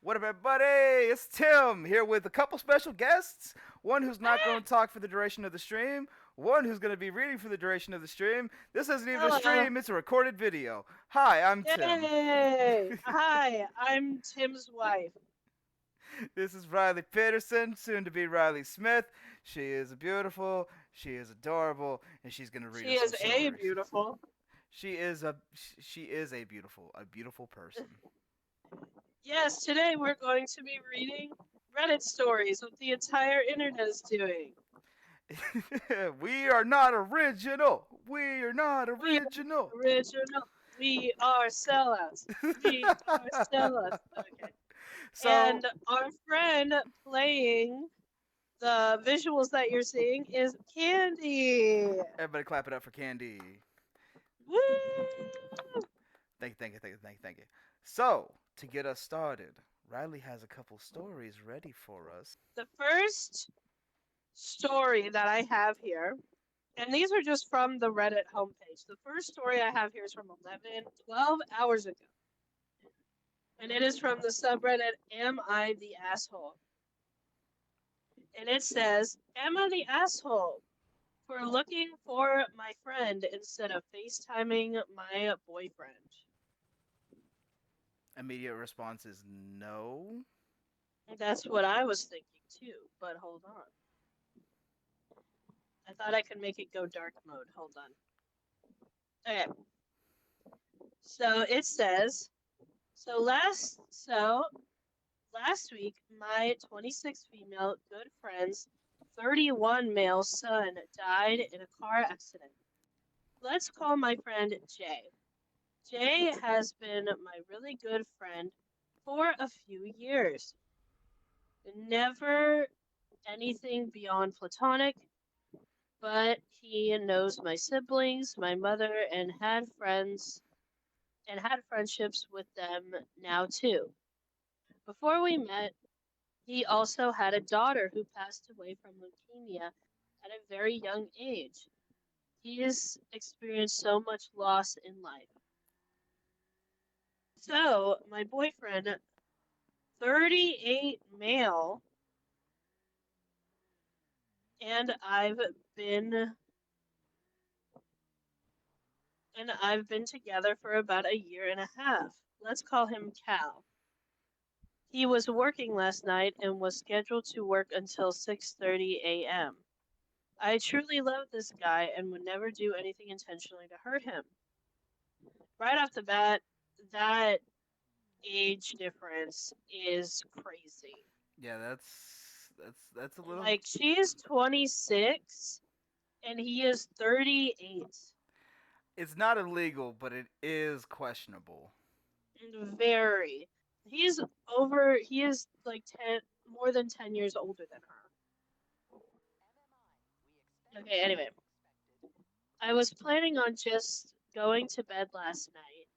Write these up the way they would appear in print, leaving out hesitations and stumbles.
What up, everybody? It's Tim here with a couple special guests. One who's not going to talk for the duration of the stream. One who's going to be reading for the duration of the stream. This isn't even a Hello. stream, it's a recorded video. Hi, I'm Tim. Yay. Hi, I'm Tim's wife. This is Riley Peterson, soon to be Riley Smith. She is beautiful, she is adorable, and she's going to read She us some is a stories. beautiful. She is a beautiful person. Yes, today we're going to be reading Reddit stories, what the entire internet is doing. We are not original. We are not We original. are original. We are sellouts. We are sellouts. Okay. So And our friend playing the visuals that you're seeing is Candy. everybody clap it up for Candy. Woo! Thank you. So, to get us started, Riley has a couple stories ready for us. The first story that I have here, and these are just from the Reddit homepage. The first story I have here is from 12 hours ago. And it is from the subreddit Am I the Asshole? And it says, Am I the asshole for looking for my friend instead of FaceTiming my boyfriend? Immediate response is no. That's what I was thinking too, but hold on. I thought I could make it go dark mode. Hold on. Okay. So it says, last week, my 26 female good friend's 31 male son died in a car accident. Let's call my friend Jay. Jay has been my really good friend for a few years. Never anything beyond platonic, but he knows my siblings, my mother, and had friendships with them now too. Before we met, he also had a daughter who passed away from leukemia at a very young age. He has experienced so much loss in life. So, my boyfriend, 38 male, and I've been together for about a year and a half. Let's call him Cal. He was working last night and was scheduled to work until 6:30 a.m. I truly love this guy and would never do anything intentionally to hurt him. Right off the bat, that age difference is crazy. Yeah, that's a little. Like, she is 26 and he is 38. It's not illegal, but it is questionable. Very. He is like 10, more than 10 years older than her. Okay, anyway. I was planning on just going to bed last night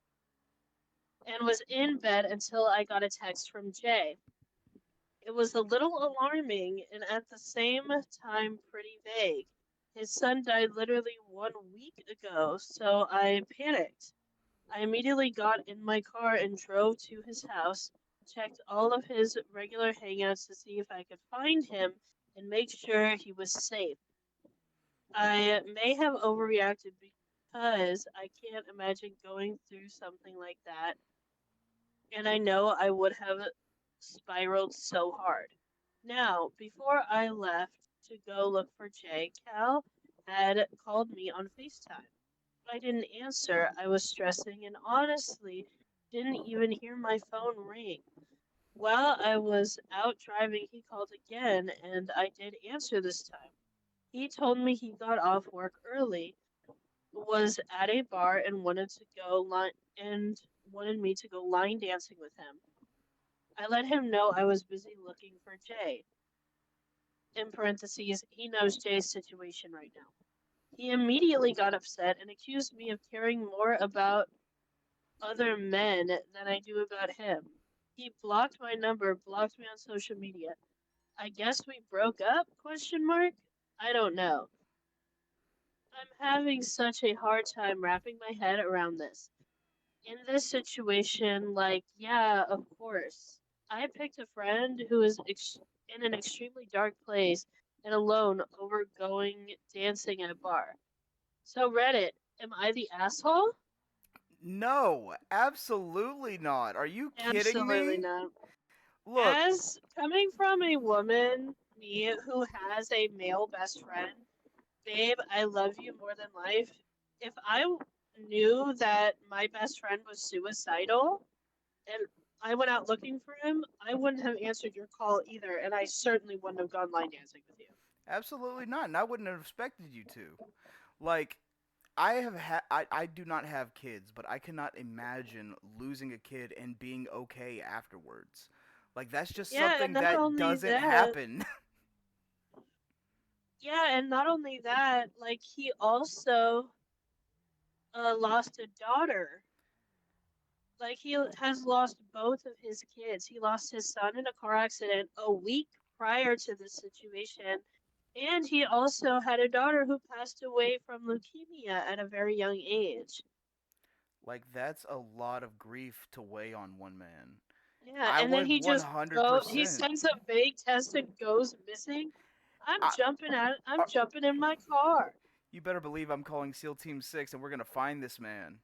and was in bed until I got a text from Jay. It was a little alarming and at the same time pretty vague. His son died literally 1 week ago, so I panicked. I immediately got in my car and drove to his house, checked all of his regular hangouts to see if I could find him and make sure he was safe. I may have overreacted because I can't imagine going through something like that, and I know I would have spiraled so hard. Now, before I left to go look for Jay, Cal had called me on FaceTime. I didn't answer. I was stressing and honestly didn't even hear my phone ring. While I was out driving, he called again, and I did answer this time. He told me he got off work early, was at a bar, and wanted me to go line dancing with him. I let him know I was busy looking for Jay. In parentheses, he knows Jay's situation right now. He immediately got upset and accused me of caring more about other men than I do about him. He blocked my number, blocked me on social media. I guess we broke up? Question mark. I don't know. I'm having such a hard time wrapping my head around this. In this situation, like, yeah, of course. I picked a friend who is in an extremely dark place and alone over going dancing at a bar. So, Reddit, am I the asshole? No, absolutely not. Are you kidding Absolutely me? not. Look, As coming from a woman, me, who has a male best friend, babe, I love you more than life. If I knew that my best friend was suicidal and I went out looking for him, I wouldn't have answered your call either, and I certainly wouldn't have gone line dancing with you. absolutely not. And I wouldn't have expected you to. Like, I do not have kids, but I cannot imagine losing a kid and being okay afterwards. Like that's just Yeah, and something not that only doesn't that, happen. like he also lost a daughter. Like he has lost both of his kids. He lost his son in a car accident a week prior to this situation, and he also had a daughter who passed away from leukemia at a very young age. Like that's a lot of grief to weigh on one man. Yeah, I and then would he just he 100%. sends a vague test and goes missing. I, I'm uh, jumping in my car. you better believe I'm calling SEAL Team 6 and we're going to find this man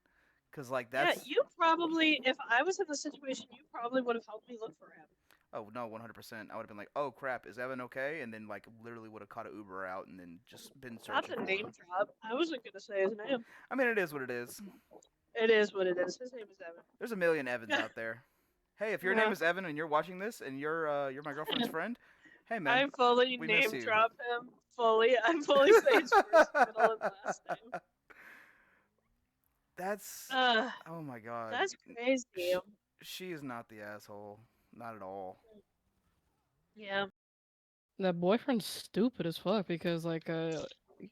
cuz like Yeah, that's you probably, if I was in the situation, you probably would have helped me look for him. oh no, 100%. I would have been like, "Oh crap, is Evan okay?" and then like literally would have caught an Uber out and then just been Not searching the for name him. drop. I wasn't gonna say his name. I mean, it is what it is. It is what it is. His name is There's a million Evans Evan. out there. Hey, if your name Yeah. is Evan and you're watching this and you're my girlfriend's friend, hey man, I fully we miss name you. drop him. Fully. I fully say his first, middle, and last name. That's Uh, oh my god. that's crazy. She, she is not the asshole, not at all. Yeah. That boyfriend's stupid as fuck because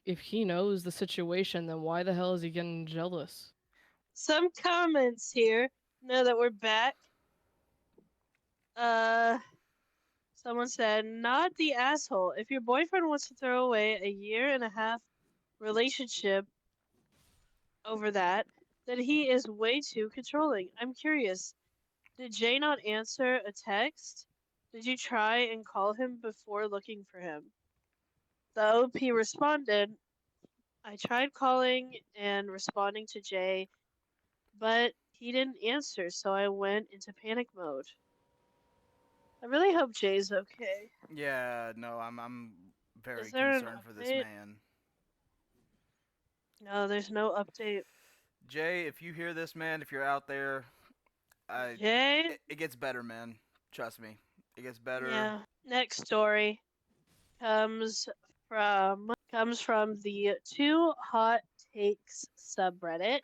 if he knows the situation, then why the hell is he getting jealous? Some comments here. Now that we're back. Uh, Someone said, not the asshole. If your boyfriend wants to throw away a year and a half relationship over that, then he is way too controlling. I'm curious. Did Jay not answer a text? Did you try and call him before looking for him? The OP responded, I tried calling and responding to Jay, but he didn't answer, so I went into panic mode. I really hope Jay's okay. Yeah, no, I'm Is very there an concerned for this update? man. No, there's no update. Jay, if you hear this, man, if you're out there, I Jay? it gets better, man. Trust me, it gets better. Yeah. Next story comes from the Two Hot Takes subreddit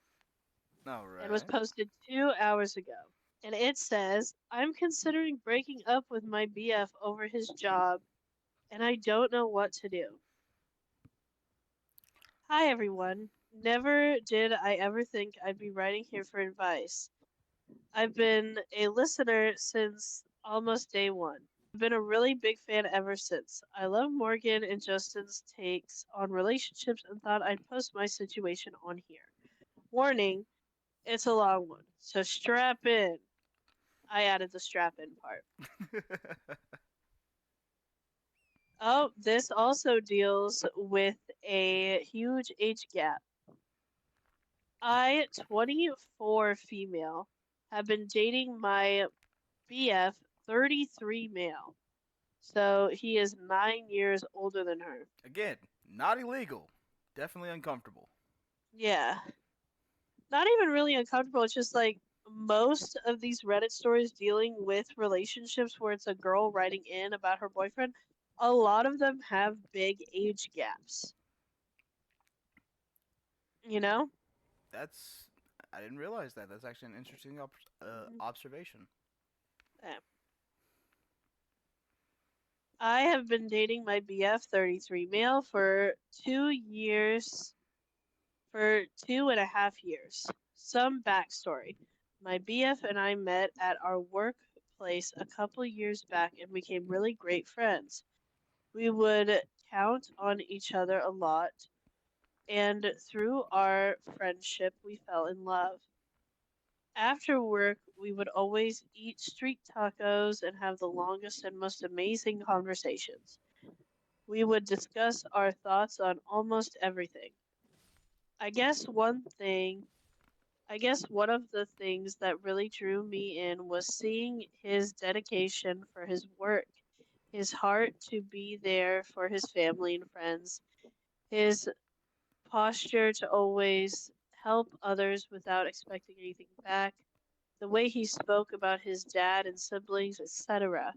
All and was right. posted 2 hours ago. And it says, I'm considering breaking up with my BF over his job, and I don't know what to do. Hi, everyone. Never did I ever think I'd be writing here for advice. I've been a listener since almost day one. I've been a really big fan ever since. I love Morgan and Justin's takes on relationships and thought I'd post my situation on here. Warning, it's a long one, so strap in. I added the strap in part. Oh, this also deals with a huge age gap. I, 24 female, have been dating my BF, 33 male. So he is 9 years older than her. Again, not illegal. Definitely uncomfortable. Yeah. Not even really uncomfortable. It's just like most of these Reddit stories dealing with relationships where it's a girl writing in about her boyfriend, a lot of them have big age gaps. You know? That's I didn't realize that. That's actually an interesting observation. Yeah. I have been dating my BF 33 male for 2 years, for 2.5 years. Some backstory. My BF and I met at our workplace a couple years back and became really great friends. We would count on each other a lot, and through our friendship, we fell in love. After work, we would always eat street tacos and have the longest and most amazing conversations. We would discuss our thoughts on almost everything. I guess one thing, I guess one of the things that really drew me in was seeing his dedication for his work, his heart to be there for his family and friends, his posture to always help others without expecting anything back, the way he spoke about his dad and siblings, etc.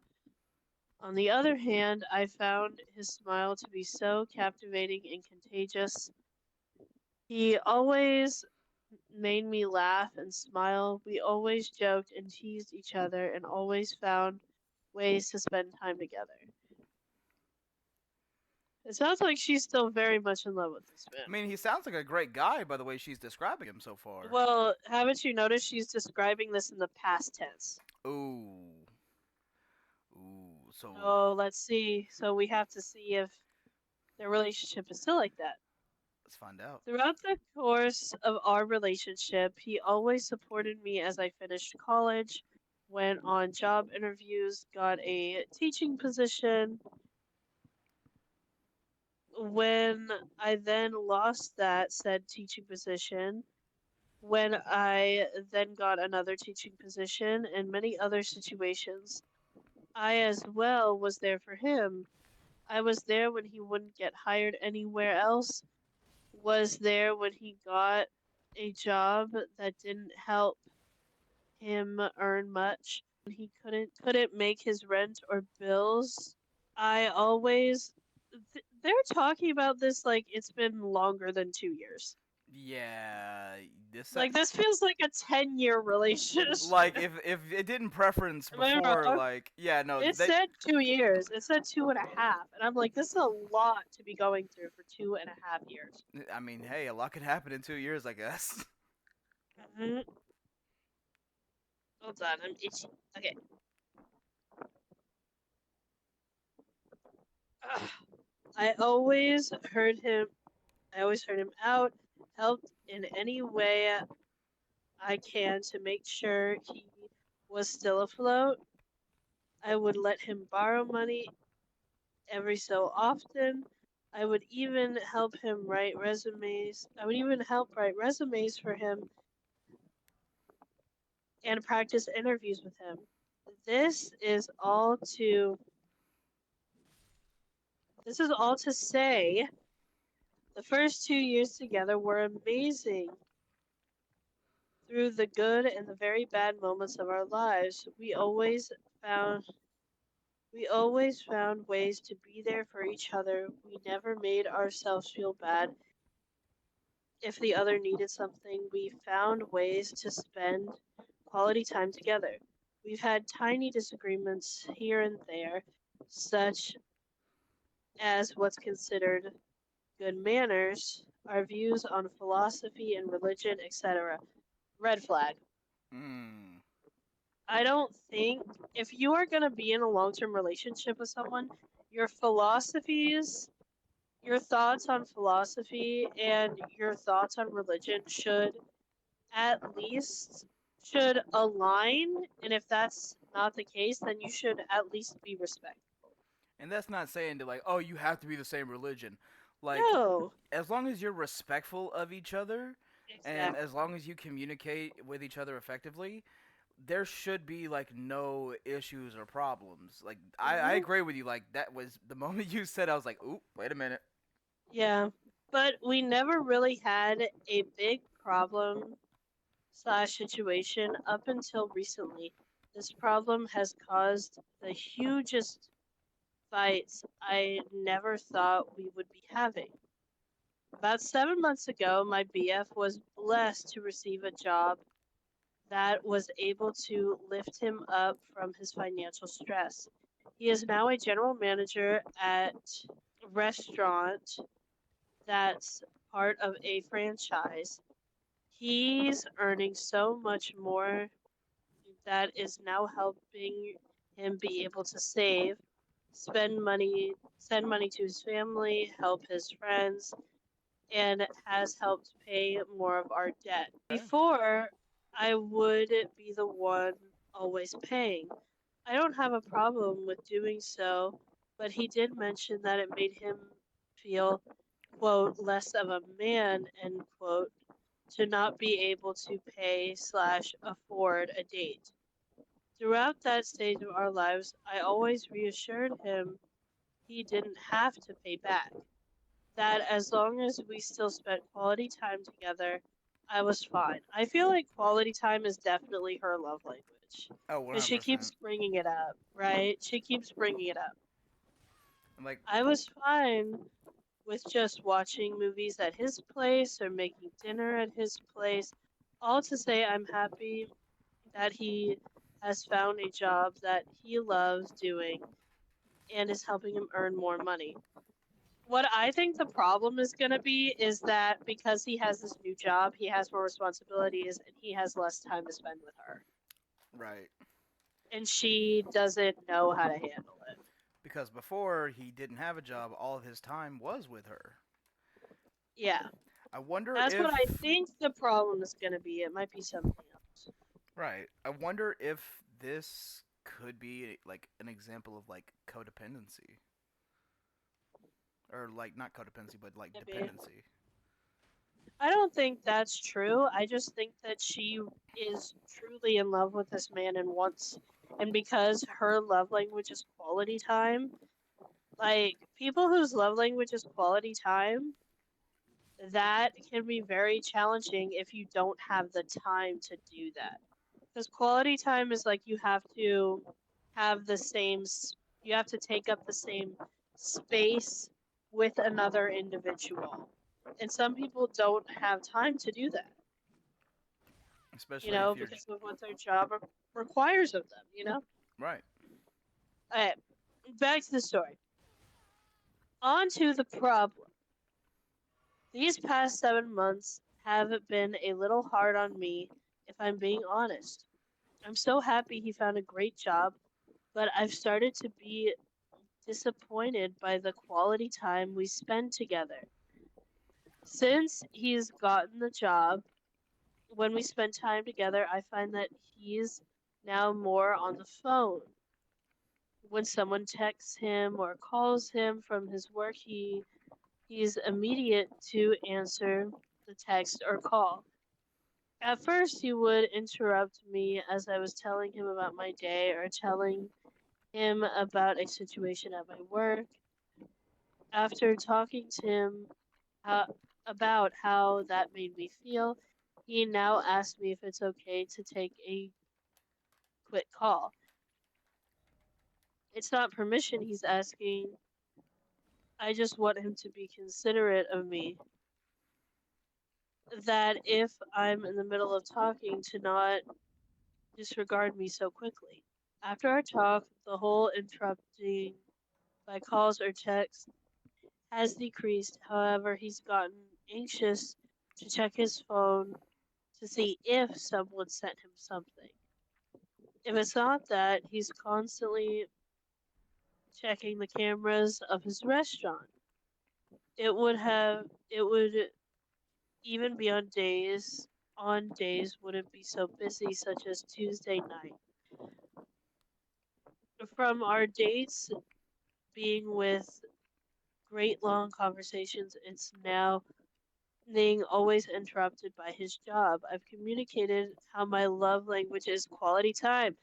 On the other hand, I found his smile to be so captivating and contagious. He always made me laugh and smile. We always joked and teased each other and always found ways to spend time together. It sounds like she's still very much in love with this I man. mean, he sounds like a great guy by the way she's describing him so far. Well, haven't you noticed she's describing this in the past tense? Ooh. Ooh. So So let's see. So we have to see if their relationship is still like that. let's find out. Throughout the course of our relationship, he always supported me as I finished college, went on job interviews, got a teaching position. When I then lost that said teaching position, when I then got another teaching position, and many other situations, I as well was there for him. I was there when he wouldn't get hired anywhere else, was there when he got a job that didn't help him earn much, when he couldn't make his rent or bills. I always they're talking about this like it's been longer than 2 years. Yeah, this Like this feels like a 10-year like relationship. if it didn't preference Am I before, wrong? like yeah, no, It they. said 2 years. It said 2.5, and I'm like, this is a lot to be going through for 2.5 years. I mean, hey, a lot could happen in 2 years, I guess. hmm Hold on, I'm itchy. Okay. Ugh. I always heard him. I always heard him out, helped in any way I can to make sure he was still afloat. I would let him borrow money every so often. I would even help him write resumes. I would even help write resumes for him and practice interviews with him. This is all to this is all to say the first 2 years together were amazing. Through the good and the very bad moments of our lives, found we always found ways to be there for each other. We never made ourselves feel bad if the other needed something. We found ways to spend quality time together. We've had tiny disagreements here and there, such as what's considered good manners, our views on philosophy and religion, etc. Red flag. Hmm. I don't think if you are going to be in a long term relationship with someone, your philosophies, your thoughts on philosophy, and your thoughts on religion at least should align. And if that's not the case, then you should at least be respectful. And that's not saying to like, oh, you have to be the same religion. Like, No, as long as you're respectful of each other, and exactly. as long as you communicate with each other effectively, there should be like no issues or problems. Like, I hmm agree with you. Like, that was the moment you said, I was like, oop, wait a minute. Yeah, but we never really had a big problem slash situation up until recently. This problem has caused the hugest fights I never thought we would be having. About 7 months ago, my BF was blessed to receive a job that was able to lift him up from his financial stress. He is now a general manager at a restaurant that's part of a franchise. He's earning so much more that is now helping him be able to save, spend money, send money to his family, help his friends, and has helped pay more of our debt. Okay. Before, I would be the one always paying. I don't have a problem with doing so, but he did mention that it made him feel, quote, less of a man, end quote, to not be able to pay slash afford a date. Throughout that stage of our lives, I always reassured him he didn't have to pay back, that as long as we still spent quality time together, I was fine. I feel like quality time is definitely her love language. Oh, Because she keeps 100%. bringing it up, right? She keeps bringing it up. Like, I was fine with just watching movies at his place or making dinner at his place. All to say, I'm happy that he has found a job that he loves doing and is helping him earn more money. What I think the problem is going to be is that because he has this new job, he has more responsibilities and he has less time to spend with her. right. And she doesn't know how to handle it. Because before he didn't have a job, all of his time was with her. Yeah, I wonder that's what if. I think the problem is going to be. It might be something else. Right. I wonder if this could be like an example of like codependency. Or like not codependency, but like Maybe. dependency. I don't think that's true. I just think that she is truly in love with this man and wants, and because her love language is quality time, like people whose love language is quality time, that can be very challenging if you don't have the time to do that. Because quality time is like you have to have the same, you have to take up the same space with another individual. And some people don't have time to do that, Especially if you're. because of what their job requires of them, Right. Alright, back to the story. On to the problem. These past 7 months have been a little hard on me, if I'm being honest. I'm so happy he found a great job, but I've started to be disappointed by the quality time we spend together. Since he's gotten the job, when we spend time together, I find that he's now more on the phone. When someone texts him or calls him from his work, he's immediate to answer the text or call. At first, he would interrupt me as I was telling him about my day or telling him about a situation at my work. After talking to him about how that made me feel, he now asks me if it's okay to take a quick call. It's not permission he's asking, I just want him to be considerate of me. That if I'm in the middle of talking, to not disregard me so quickly. After our talk, the whole interrupting by calls or texts has decreased. However, he's gotten anxious to check his phone to see if someone sent him something. If it's not that, he's constantly checking the cameras of his restaurant. It would even be on days wouldn't be so busy, such as Tuesday night. From our dates being with great long conversations, it's now being always interrupted by his job. I've communicated how my love language is quality time.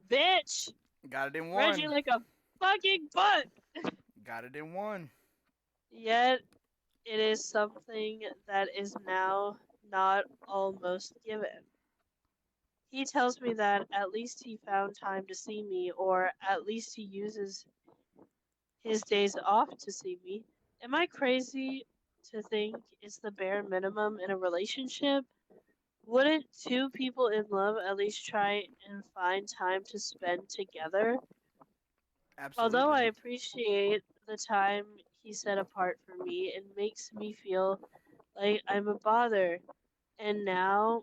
Bitch! Got it in Read you one. like a fucking butt! Got it in one. Yet, it is something that is now not almost given. He tells me that at least he found time to see me, or at least he uses his days off to see me. Am I crazy to think it's the bare minimum in a relationship? Wouldn't two people in love at least try and find time to spend together? Although I Absolutely. appreciate the time he set apart for me, it makes me feel like I'm and now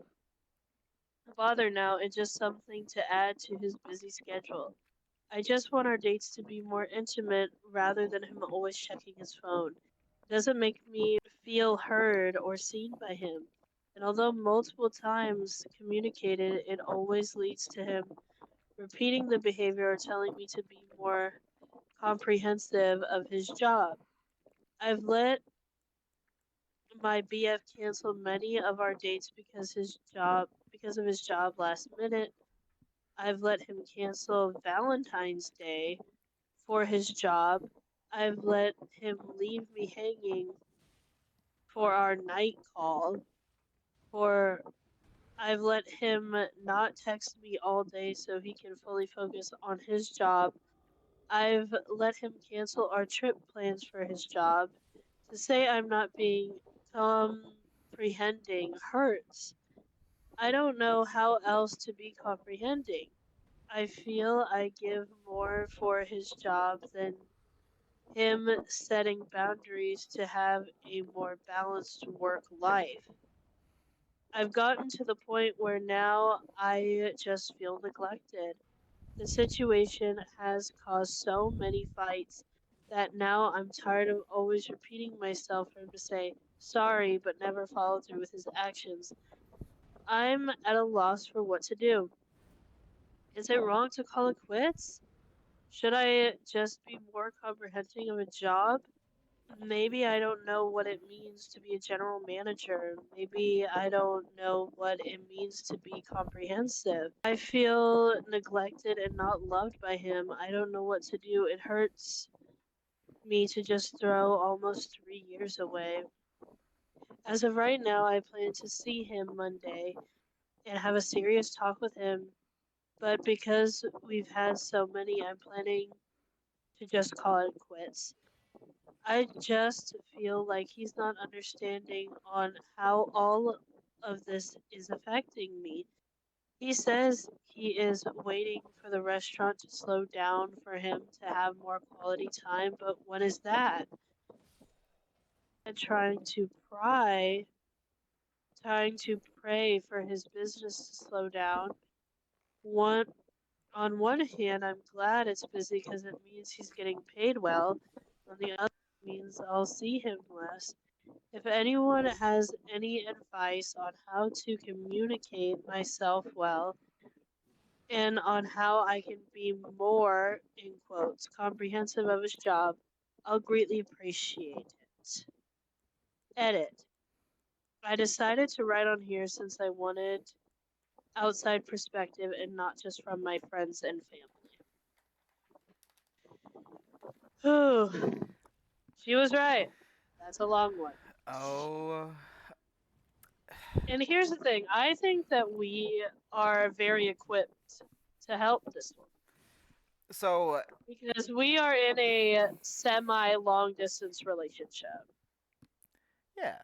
a bother now, and just something to add to his busy schedule. I just want our dates to be more intimate rather than him always checking his phone. It doesn't make me feel heard or seen by him. And although multiple times communicated, it always leads to him repeating the behavior or telling me to be more comprehensive of his job. I've let my BF cancel many of our dates because of his job last minute. I've let him cancel Valentine's Day for his job. I've let him leave me hanging for our night call. For I've let him not text me all day so he can fully focus on his job. I've let him cancel our trip plans for his job. To say I'm not being comprehending hurts. I don't know how else to be comprehending. I feel I give more for his job than him setting boundaries to have a more balanced work life. I've gotten to the point where now I just feel neglected. The situation has caused so many fights that now I'm tired of always repeating myself for him to say sorry but never follow through with his actions. I'm at a loss for what to do. Is it wrong to call it quits? Should I just be more comprehending of a job? Maybe I don't know what it means to be a general manager. Maybe I don't know what it means to be comprehensive. I feel neglected and not loved by him. I don't know what to do. It hurts me to just throw almost 3 years away. As of right now, I plan to see him Monday and have a serious talk with him. But because we've had so many, I'm planning to just call it quits. I just feel like he's not understanding on how all of this is affecting me. He says he is waiting for the restaurant to slow down for him to have more quality time, but when is that? And trying to pray for his business to slow down. One on one hand, I'm glad it's busy because it means he's getting paid well. On the other, it means I'll see him less. If anyone has any advice on how to communicate myself well and on how I can be more, in quotes, comprehensive of his job, I'll greatly appreciate it. Edit. I decided to write on here since I wanted outside perspective and not just from my friends and family. Whew. She was right. That's a long one. Oh, And here's the thing I think that we are very equipped to help this one so because we are in a semi long distance relationship. yeah,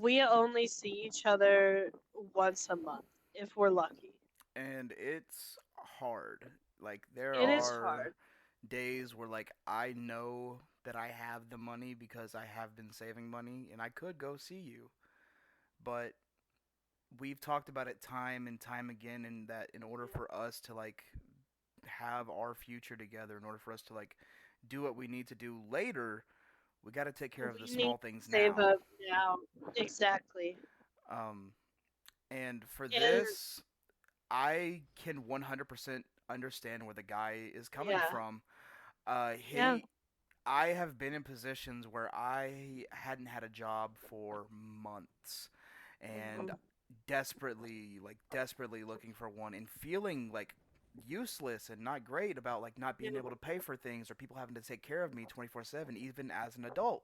We only see each other once a month if we're lucky. and it's hard. Like there It is are hard. days where like I know that I have the money because I have been saving money and I could go see you. But we've talked about it time and time again in that in order for us to like have our future together, in order for us to like do what we need to do later, we got to take care of the We need small to things save now. up now. Exactly. Um and for And this, I can 100% understand where the guy is coming yeah, from. yeah, He I have been in positions where I hadn't had a job for months and hmm desperately looking for one and feeling like useless and not great about like not yeah. being able to pay for things or people having to take care of me 24/7 even as an adult.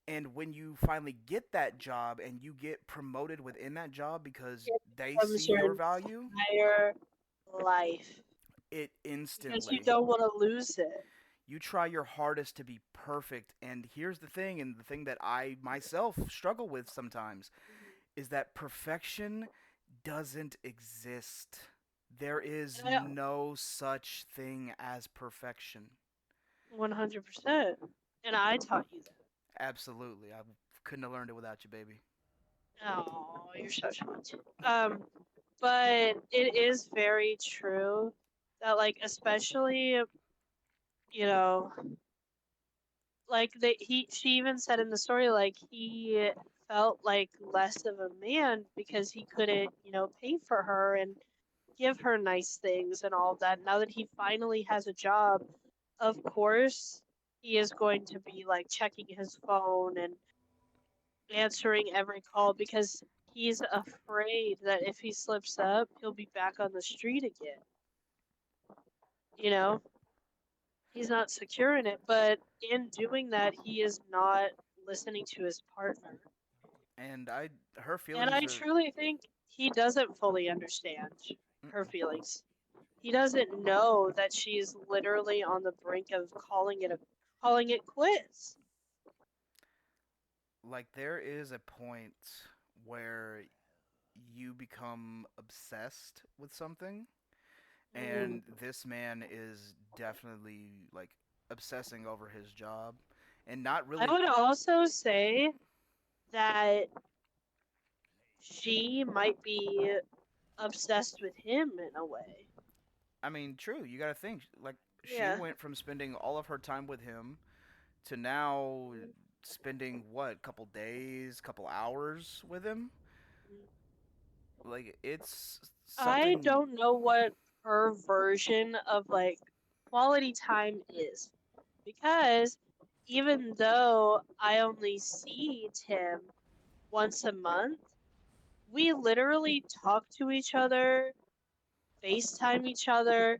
And when you finally get that job and you get promoted within that job because It they see becomes your your value, entire life it because you instantly don't want to lose it. you try your hardest to be perfect. And here's the thing, and the thing that I myself struggle with sometimes is that perfection doesn't exist. There is And no such thing as perfection. 100%. And I taught you that. Absolutely. I couldn't have learned it without you, baby. Oh, you're so sweet. But it is very true that, like, especially, you know, like she even said in the story, like felt like less of a man because he couldn't, pay for her and give her nice things and all of that. Now that he finally has a job, of course, he is going to be like checking his phone and answering every call because he's afraid that if he slips up, he'll be back on the street again. You know, he's not secure in it, but in doing that, he is not listening to his partner. And her And feelings I are. truly think he doesn't fully understand her Mm-mm. feelings. He doesn't know that she's literally on the brink of calling it quits. Like there is a point where you become obsessed with something, Mm. and this man is definitely like obsessing over his job and not I really. would also say that she might be obsessed with him in a way. I mean, true, you got to think like she Yeah. went from spending all of her time with him to now spending what, couple days, couple hours with him. Like it's I something. don't know what her version of like quality time is because even though I only see Tim once a month, we literally talk to each other, FaceTime each other,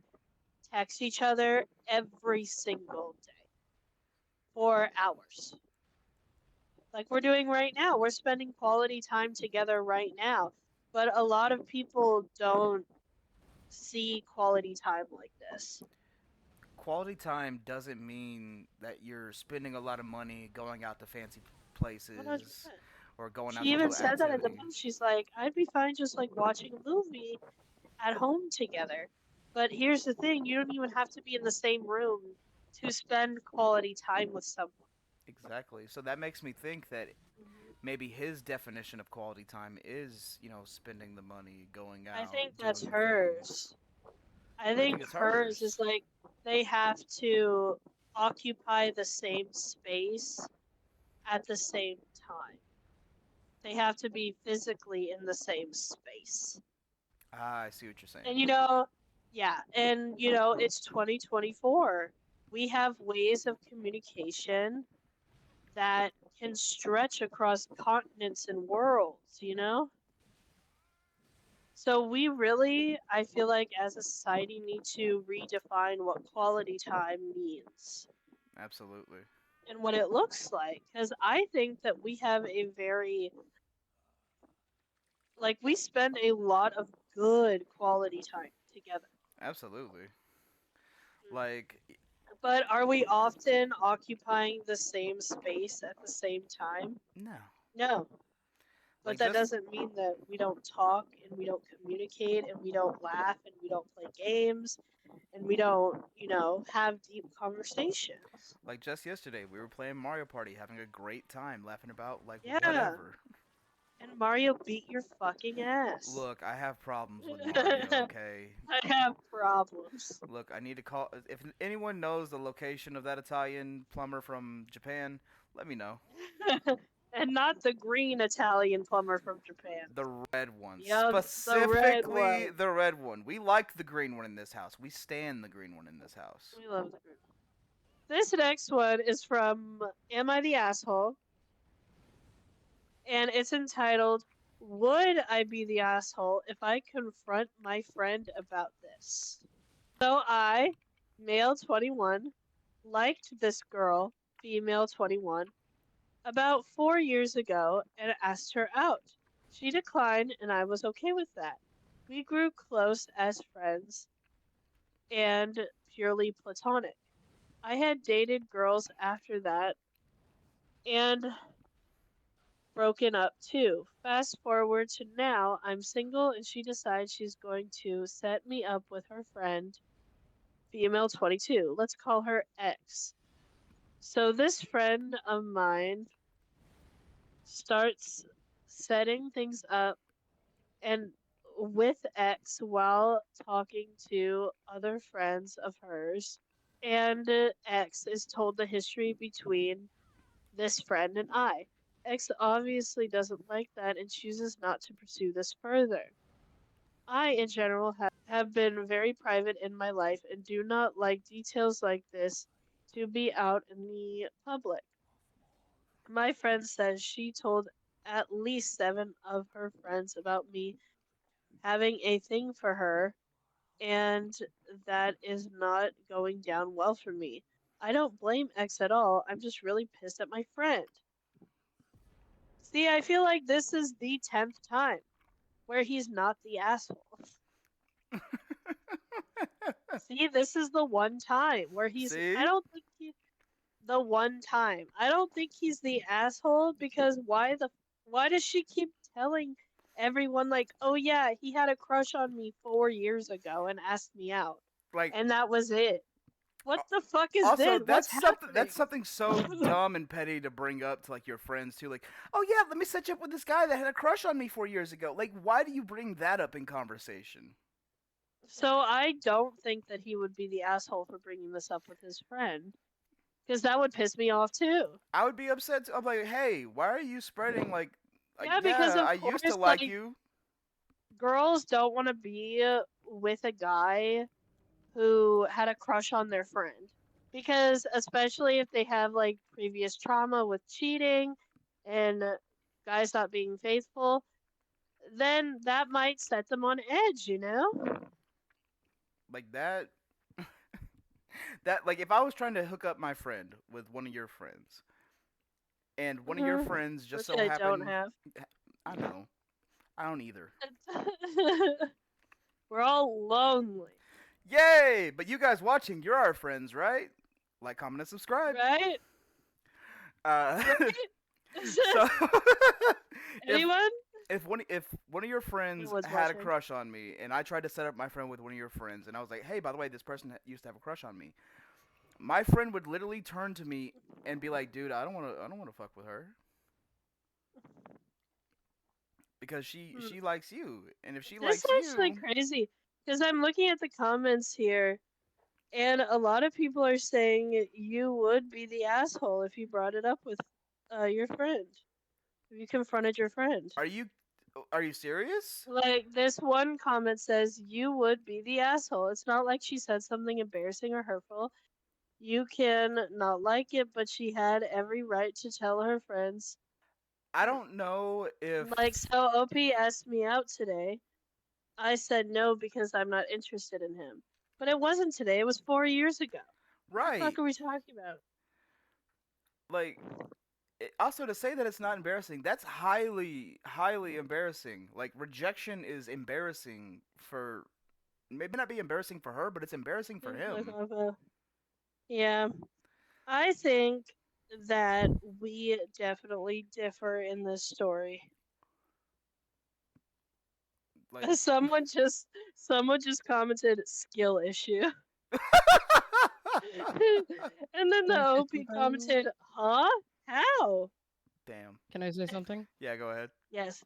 text each other every single day for hours. Like we're doing right now. We're spending quality time together right now. But a lot of people don't see quality time like this. Quality time doesn't mean that you're spending a lot of money going out to fancy places 100%. or going out She to even do said that in the activities. post. She's like, I'd be fine just like watching a movie at home together. But here's the thing, you don't even have to be in the same room to spend quality time with someone. Exactly. So that makes me think that Mhm. maybe his definition of quality time is, spending the money, going I out, think that's doing the things. hers. I You think think it's hers is hers? like they have to occupy the same space at the same time. They have to be physically in the same space. Ah, I see what you're saying. And yeah, and it's 2024. We have ways of communication that can stretch across continents and worlds. So we really, I feel like as a society, need to redefine what quality time means Absolutely. and what it looks like. Because I think that we have like, we spend a lot of good quality time together. Absolutely. Mm. Like, But are we often occupying the same space at the same time? no. No. But Like, that just doesn't mean that we don't talk and we don't communicate and we don't laugh and we don't play games and we don't, have deep conversations. just yesterday, we were playing Mario Party, having a great time, laughing about, like, Yeah. whatever. And Mario beat your fucking ass. Look, I have problems with Mario, okay? I have problems. Look, I need to call. If anyone knows the location of that Italian plumber from Japan, let me know. And not the green Italian plumber from Japan. The red one. Yeah, the red Specifically, one. the red one. We like the green one in this house. We stand the green one in this house. We love the green one. This next one is from Am I the Asshole? And it's entitled Would I Be the Asshole If I Confront My Friend About This? So I, male 21, liked this girl, female 21, about 4 years ago and asked her out. She declined, and I was okay with that. We grew close as friends and purely platonic. I had dated girls after that and broken up too. Fast forward to now, I'm single and she decides she's going to set me up with her friend, female 22. Let's call her X. So this friend of mine starts setting things up and with X while talking to other friends of hers. And X is told the history between this friend and I. X obviously doesn't like that and chooses not to pursue this further. I, in general, have been very private in my life and do not like details like this to be out in the public. My friend says she told at least 7 of her friends about me having a thing for her, and that is not going down well for me. I don't blame X at all. I'm just really pissed at my friend. See, I feel like this is the 10th time where he's not the asshole. See, this is the one time where I See? don't think the one time. I don't think he's the asshole because why does she keep telling everyone like, "Oh yeah, he had a crush on me 4 years ago and asked me out." Like, And that was it. What the fuck is also, this? What's that's happening? something so dumb and petty to bring up to like your friends too. Like, oh yeah, let me set you up with this guy that had a crush on me 4 years ago. Like, why do you bring that up in conversation? So I don't think that he would be the asshole for bringing this up with his friend because that would piss me off too. I would be upset. I'm like, hey, why are you spreading Yeah, because yeah, of I used to course, like like you. girls don't want to be with a guy who had a crush on their friend. Because especially if they have like previous trauma with cheating and guys not being faithful, then that might set them on edge, you know? Like that. That like if I was trying to hook up my friend with one of your friends, and one of your Hmm. friends just Which so I don't happened, have. I know, I don't either. We're all lonely, Yay! But you guys watching, you're our friends, right? Like, comment, and subscribe. right? Uh, Right? so if Anyone? if one of your No friends one's had a watching. crush on me, and I tried to set up my friend with one of your friends, and I was like, hey, by the way, this person used to have a crush on me. My friend would literally turn to me and be like, dude, I don't want to fuck with her because Hmm. she likes you, and if she This is likes actually you, crazy because I'm looking at the comments here. And a lot of people are saying you would be the asshole if you brought it up with your friend. If you confronted your friend. are you are you serious? Like, this one comment says, you would be the asshole. It's not like she said something embarrassing or hurtful. You can not like it, but she had every right to tell her friends. I don't know if Like, so OP asked me out today. I said no because I'm not interested in him. But it wasn't today, it was 4 years ago. What the fuck right. are we talking about? Like also to say that it's not embarrassing, that's highly embarrassing. Like rejection is embarrassing for maybe not be embarrassing for her, but it's embarrassing for him. Yeah, I think that we definitely differ in this story. Like Someone just commented skill issue. And then Can the I say OP something? commented, "Huh? How?" damn. Can I say something? Yeah, go ahead. Yes.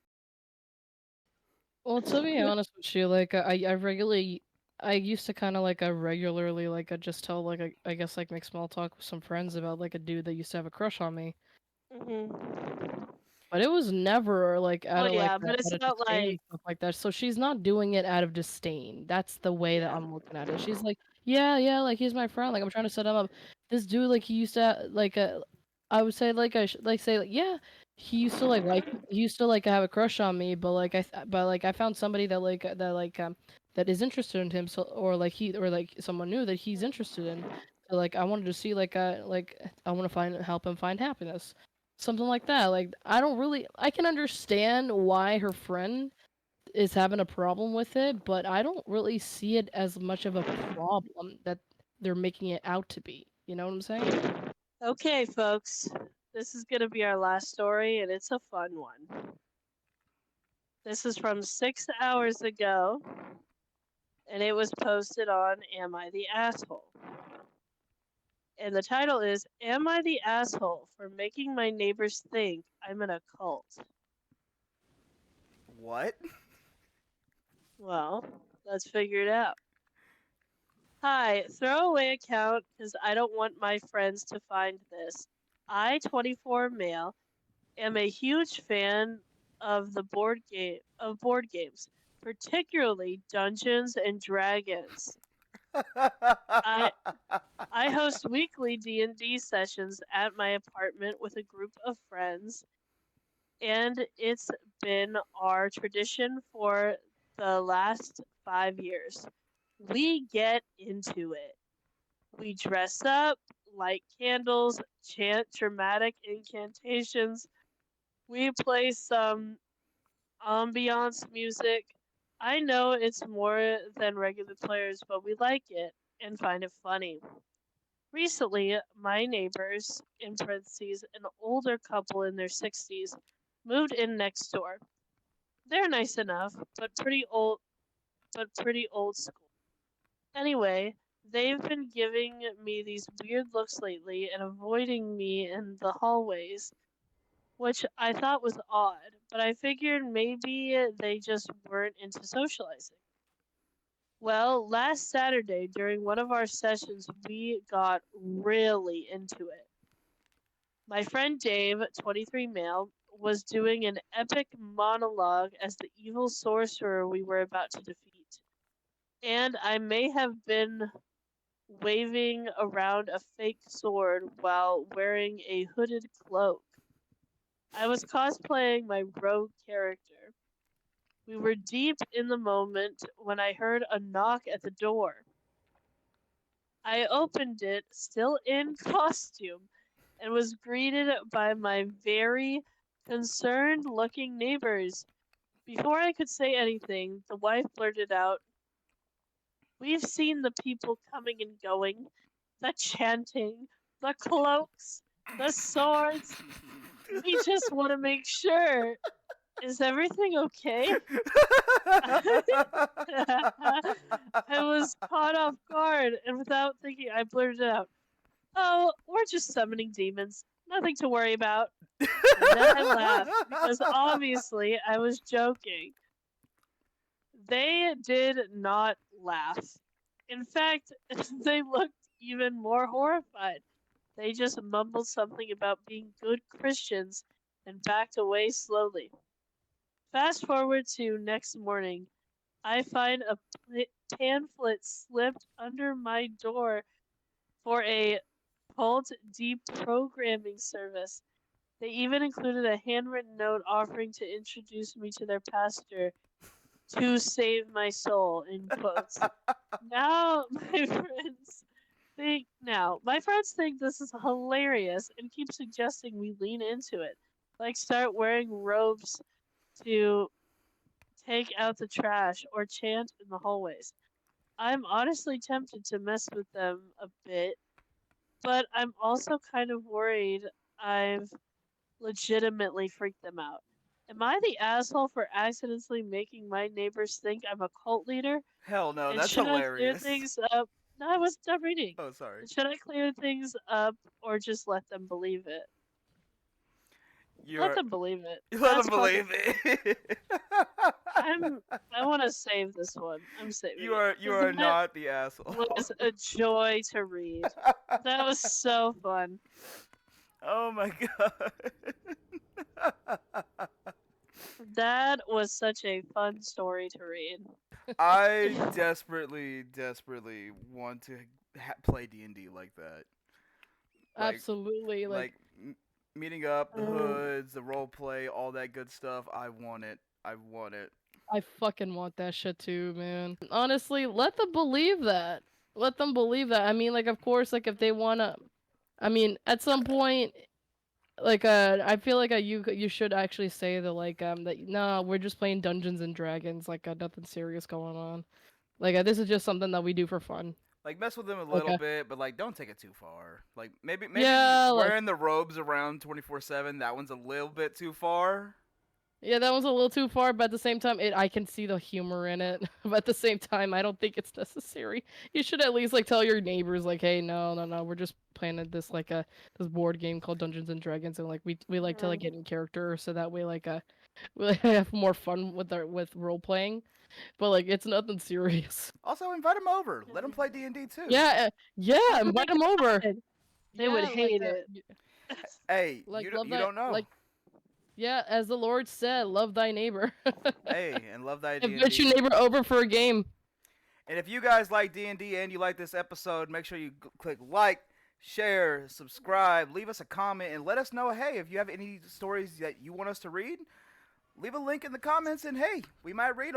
Well, to be honest with you, like I regularly, I used to kind of like I regularly like I just tell like I guess like make small talk with some friends about like a dude that used to have a crush on me, Hmm. but it was never like out Well, of like yeah, but out it's of not disdain and like, stuff like that. So she's not doing it out of disdain. That's the way that yeah. I'm looking at it. She's like, yeah, like he's my friend. Like I'm trying to set him up. This dude, like he used to I would say like like say like yeah, he used to like have a crush on me, but but like I found somebody that is interested in him. So or like he or like someone new that he's interested in. So like I wanted to see like I want to find help him find happiness, something like that. Like I can understand why her friend is having a problem with it, but I don't really see it as much of a problem that they're making it out to be. You know what I'm saying? Okay, folks. This is gonna be our last story, and it's a fun one. This is from 6 hours ago, and it was posted on Am I the Asshole? And the title is Am I the Asshole for Making My Neighbors Think I'm in a Cult? What? Well, let's figure it out. Hi, throwaway account because I don't want my friends to find this. I, 24 male, am a huge fan of board games, particularly Dungeons and Dragons. I I host weekly D&D sessions at my apartment with a group of friends, and it's been our tradition for the last 5 years. We get into it. We dress up, light candles, chant dramatic incantations. We play some ambiance music. I know it's more than regular players, but we like it and find it funny. Recently, my neighbors, in parentheses, an older couple in their 60s, moved in next door. They're nice enough, but pretty old school. Anyway, they've been giving me these weird looks lately and avoiding me in the hallways, which I thought was odd, but I figured maybe they just weren't into socializing. Well, last Saturday during one of our sessions, we got really into it. My friend Dave, 23 male, was doing an epic monologue as the evil sorcerer we were about to defeat. And I may have been waving around a fake sword while wearing a hooded cloak. I was cosplaying my rogue character. We were deep in the moment when I heard a knock at the door. I opened it, still in costume, and was greeted by my very concerned looking neighbors. Before I could say anything, the wife blurted out, "We've seen the people coming and going, the chanting, the cloaks, the swords. We just want to make sure. Is everything okay?" I was caught off guard, and without thinking, I blurted out, "Oh, we're just summoning demons. Nothing to worry about." And then I laughed, because obviously I was joking. They did not laugh. In fact, they looked even more horrified. They just mumbled something about being good Christians and backed away slowly. Fast forward to next morning. I find a pamphlet slipped under my door for a cult deprogramming service. They even included a handwritten note offering to introduce me to their pastor to save my soul, in quotes. Now my friends think this is hilarious and keep suggesting we lean into it. Like start wearing robes to take out the trash or chant in the hallways. I'm honestly tempted to mess with them a bit, but I'm also kind of worried I've legitimately freaked them out. Am I the asshole for accidentally making my neighbors think I'm a cult leader? Hell no, And that's should I clear hilarious. things up? No, I was done reading. Oh, sorry. And should I clear things up or just let them believe it? Let You're them believe it. you let That's him fucking. believe it. I want to save this one. I'm saving you it. are you 'Cause are that not the asshole. was a joy to read. That was so fun. Oh my god. That was such a fun story to read. I desperately, desperately want to play D&D like that. Like, Absolutely. like meeting up, the hoods, the role play, all that good stuff. I want it. I want it. I fucking want that shit too, man. Honestly, let them believe that. Let them believe that. I mean, like, of course, like, if they wanna, I mean, at some point, like, I feel like you should actually say that, like, that no, we're just playing Dungeons and Dragons, like, nothing serious going on. Like, this is just something that we do for fun. Like mess with them a Like, little bit, but like don't take it too far. Like maybe yeah, like, wearing the robes around 24/7. That one's a little bit too far. yeah, that was a little too far, but at the same time, I can see the humor in it. But at the same time, I don't think it's necessary. You should at least like tell your neighbors, like, hey, no, no, no, we're just playing this like this board game called Dungeons and Dragons, and like we like to like get in character, so that way we like, have more fun with role playing. But like it's nothing serious. Also, invite them over. Let them play D&D too. Yeah, yeah, Oh my invite them over. God. They would Yeah, like hate it. Hey, like you love you that don't know. like Yeah, as the Lord said, love thy neighbor. Hey, and love thy Invite D&D. your neighbor over for a game. And if you guys like D&D and you like this episode, make sure you click like, share, subscribe, leave us a comment, and let us know, hey, if you have any stories that you want us to read, leave a link in the comments, and hey, we might read them.